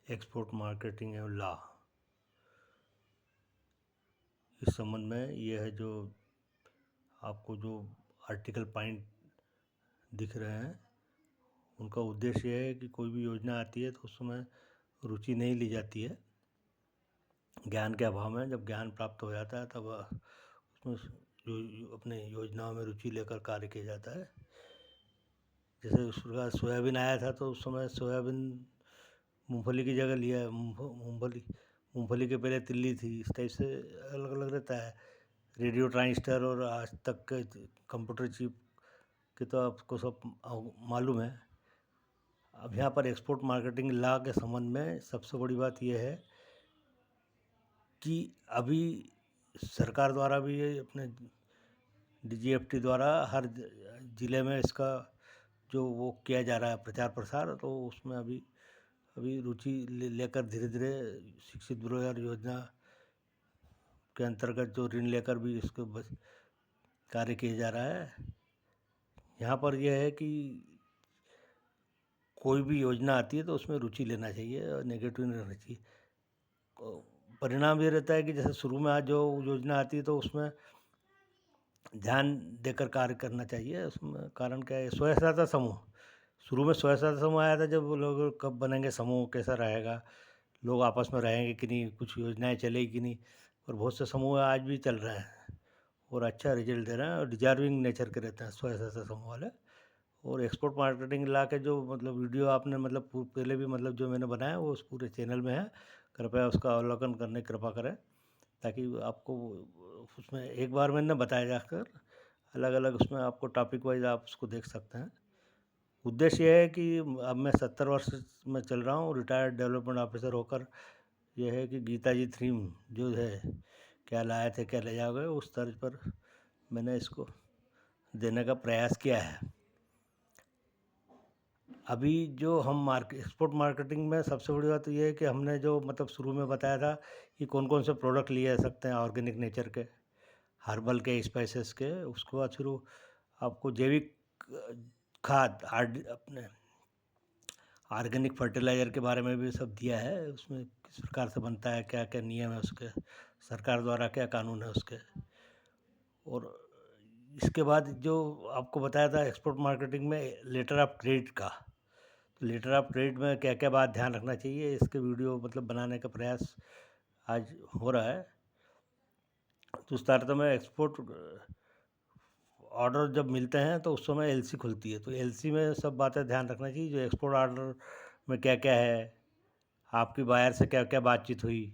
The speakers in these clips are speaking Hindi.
एक्सपोर्ट मार्केटिंग एवं लॉ। इस संबंध में ये है जो आपको जो आर्टिकल पॉइंट दिख रहे हैं, उनका उद्देश्य ये है कि कोई भी योजना आती है तो उसमें रुचि नहीं ली जाती है ज्ञान के अभाव में। जब ज्ञान प्राप्त हो जाता है तब उसमें जो अपने योजनाओं में रुचि लेकर कार्य किया जाता है। जैसे उस प्रकार सोयाबीन आया था तो उस समय सोयाबीन मूंगफली की जगह लिया। मूंगफली के पहले तिल्ली थी। इस टाइप से अलग अलग रहता है। रेडियो ट्रांजिस्टर और आज तक के कंप्यूटर चिप के तो आपको सब मालूम है। अब यहाँ पर एक्सपोर्ट मार्केटिंग लॉ के संबंध में सबसे बड़ी बात यह है कि अभी सरकार द्वारा भी ये अपने DGFT द्वारा हर ज़िले में इसका जो वो किया जा रहा है प्रचार प्रसार, तो उसमें अभी रुचि लेकर धीरे धीरे शिक्षित बेरोजगार योजना के अंतर्गत जो ऋण लेकर भी इसको बस कार्य किया जा रहा है। यहाँ पर यह है कि कोई भी योजना आती है तो उसमें रुचि लेना चाहिए और नेगेटिव नहीं रहना चाहिए। परिणाम ये रहता है कि जैसे शुरू में आज जो योजना आती है तो उसमें ध्यान देकर कार्य करना चाहिए। उसमें कारण क्या है, स्वयं सहायता समूह। शुरू में स्वयं सहायता समूह आया था, जब लोग कब बनेंगे समूह, कैसा रहेगा, लोग आपस में रहेंगे कि नहीं, कुछ योजनाएं चलेगी कि नहीं। और बहुत से समूह आज भी चल रहे हैं और अच्छा रिजल्ट दे रहे हैं और डिजर्विंग नेचर के रहते हैं स्वयं सहायता समूह वाले। और एक्सपोर्ट मार्केटिंग ला के जो मतलब वीडियो आपने मतलब पहले भी मतलब जो मैंने बनाया वो उस पूरे चैनल में है। कृपया उसका अवलोकन करने की कृपा करें ताकि आपको उसमें एक बार में न बताया जाकर अलग अलग उसमें आपको टॉपिक वाइज आप उसको देख सकते हैं। उद्देश्य ये है कि अब मैं 70 वर्ष में चल रहा हूँ, रिटायर्ड डेवलपमेंट ऑफिसर होकर। यह है कि गीता जी थीम जो है, क्या लाए थे क्या ले जाओगे, उस तर्ज पर मैंने इसको देने का प्रयास किया है। अभी जो हम एक्सपोर्ट मार्केटिंग में सबसे बड़ी बात तो ये है कि हमने जो मतलब शुरू में बताया था कि कौन कौन से प्रोडक्ट लिए जा सकते हैं ऑर्गेनिक नेचर के, हर्बल के, स्पाइसेस के। उसके बाद फिर आपको जैविक खाद अपने ऑर्गेनिक फर्टिलाइज़र के बारे में भी सब दिया है। उसमें किस प्रकार से बनता है, क्या क्या नियम है उसके, सरकार द्वारा क्या कानून है उसके। और इसके बाद जो आपको बताया था एक्सपोर्ट मार्केटिंग में लेटर ऑफ क्रेडिट का, तो लेटर ऑफ क्रेडिट में क्या क्या बात ध्यान रखना चाहिए, इसके वीडियो मतलब बनाने का प्रयास आज हो रहा है। तो उस तारतम्य में एक्सपोर्ट ऑर्डर जब मिलते हैं तो उस समय LC खुलती है, तो LC में सब बातें ध्यान रखना चाहिए। जो एक्सपोर्ट ऑर्डर में क्या क्या है, आपकी बायर से क्या क्या बातचीत हुई,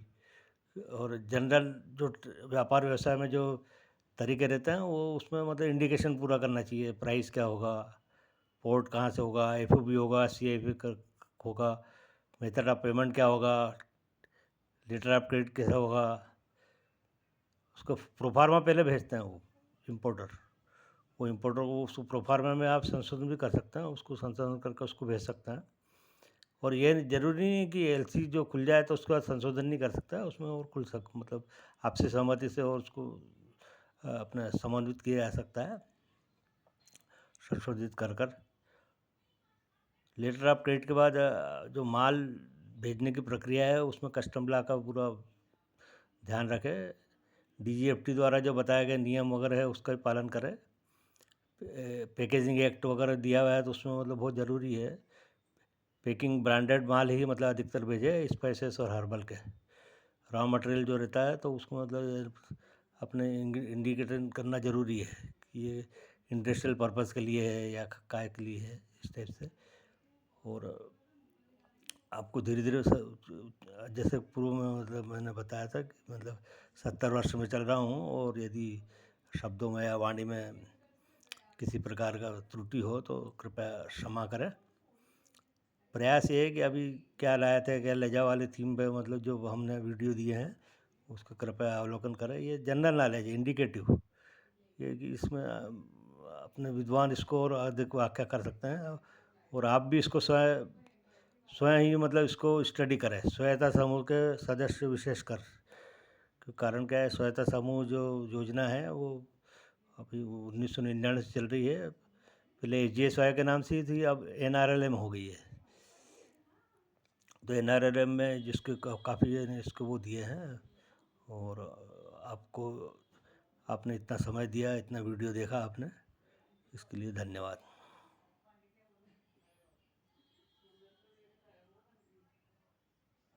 और जनरल जो व्यापार व्यवसाय में जो तरीके रहते हैं वो उसमें मतलब इंडिकेशन पूरा करना चाहिए। प्राइस क्या होगा, पोर्ट कहाँ से होगा, FOB होगा, CIF होगा, मेथड ऑफ पेमेंट क्या होगा, लेटर ऑफ क्रेडिट कैसा होगा। उसको प्रोफार्मा पहले भेजते हैं वो इम्पोर्टर। वो इम्पोर्टर को उस प्रोफार्मा में आप संशोधन भी कर सकते हैं, उसको संशोधन करके उसको भेज सकते हैं। और ये ज़रूरी नहीं कि LC जो खुल जाए तो उसके बाद संशोधन नहीं कर सकता है, उसमें और मतलब आपसी सहमति से और उसको अपने समन्वित किया जा सकता है, संशोधित कर कर। लेटर ऑफ क्रेडिट के बाद जो माल भेजने की प्रक्रिया है उसमें कस्टम लॉ का पूरा ध्यान रखें। DGFT द्वारा जो बताया गया नियम वगैरह है उसका भी पालन करें। पैकेजिंग एक्ट वगैरह दिया हुआ है तो उसमें मतलब बहुत ज़रूरी है पैकिंग ब्रांडेड माल ही मतलब अधिकतर भेजे, स्पाइसेस और हर्बल के। रॉ मटेरियल जो रहता है तो उसको मतलब अपने इंडिकेट करना ज़रूरी है कि ये इंडस्ट्रियल पर्पज़ के लिए है या काय के लिए है, इस टाइप से। और आपको धीरे धीरे जैसे पूर्व में मतलब मैंने बताया था कि मतलब 70 वर्ष में चल रहा हूँ, और यदि शब्दों में या वाणी में किसी प्रकार का त्रुटि हो तो कृपया क्षमा करें। प्रयास ये है कि अभी क्या लाए थे क्या ले जाओ वाली थीम पे मतलब जो हमने वीडियो दिए हैं उसका कृपया अवलोकन करें। ये जनरल नॉलेज है, इंडिकेटिव, ये कि इसमें अपने विद्वान इसको और अधिक व्याख्या कर सकते हैं। और आप भी इसको स्वयं स्वयं ही मतलब इसको स्टडी करें, स्वायत्ता समूह के सदस्य विशेषकर। कारण क्या है, स्वायत्ता समूह जो योजना है वो अभी 1999 से चल रही है। पहले SGSY के नाम से ही थी, अब NRLM हो गई है। तो एनआरएलएम में जिसके काफ़ी ने इसको वो दिए हैं। और आपको आपने इतना समय दिया, इतना वीडियो देखा आपने, इसके लिए धन्यवाद।